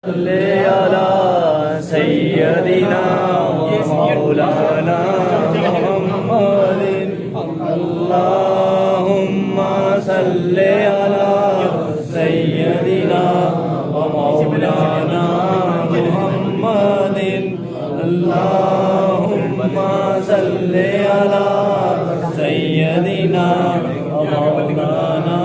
सल्ले अला सय्यदिना मौलाना मुहम्मदिन अल्लाहुम्मा सल्ले अला सय्यदिना मौलाना मुहम्मदिन अल्लाहुम्मा सल्ले अला सय्यदिना मौलाना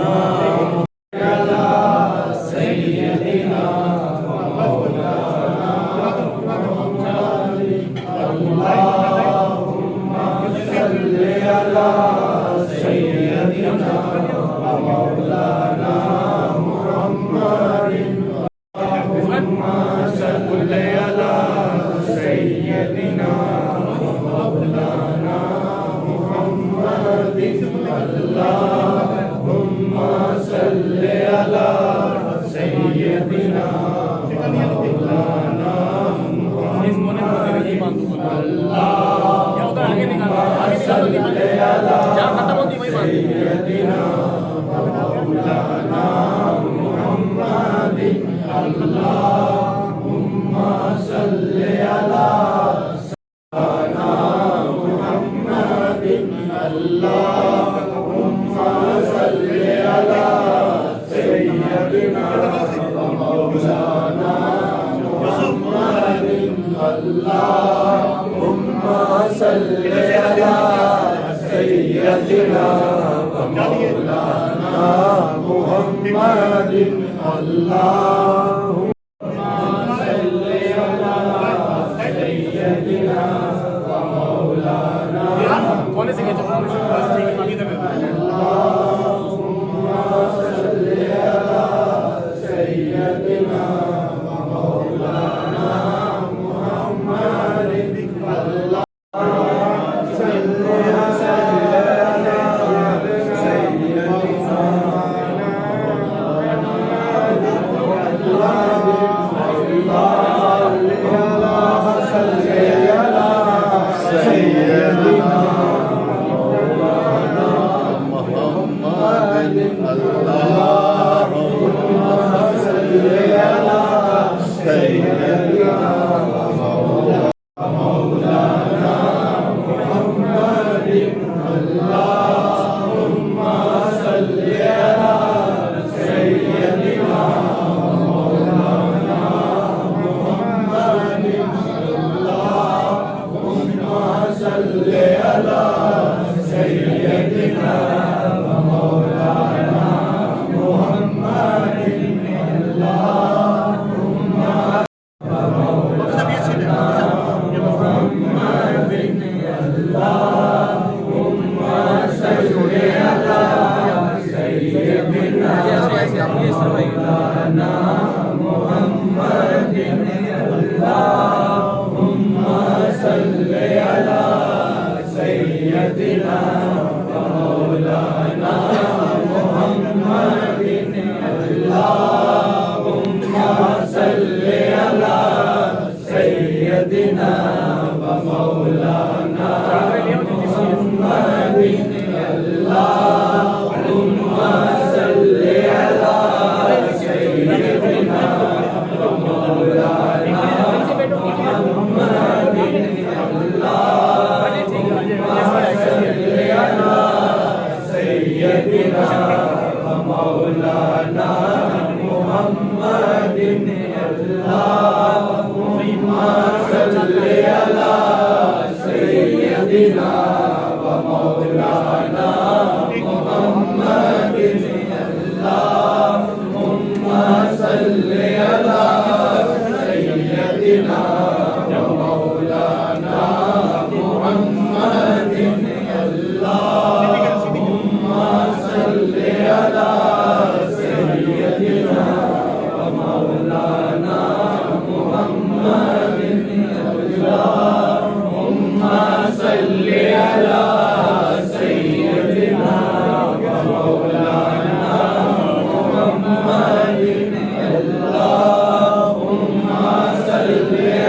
Salli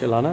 चलाना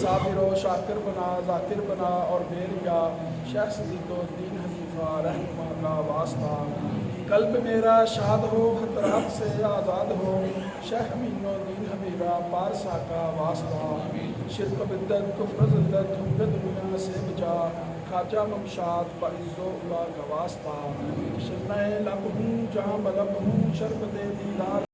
साबिर व शाकिर बना जाकिर बना और बेरिया शेख सदीक़ुद्दीन हनीफा रहनुमा का वास्ता कल्ब मेरा शाद हो खतरात से आज़ाद हो शेख अमीनुद्दीन हमीरा पारसा का वास्ता शिरक बिद्दत कुफ्र ज़िल्लत हुम्मत दुनिया से बचा खाजा ममशाद बाइज़्ज़ो का वास्ता शरनाए लब हूँ जहाँ बलब हूँ शरबत दीदार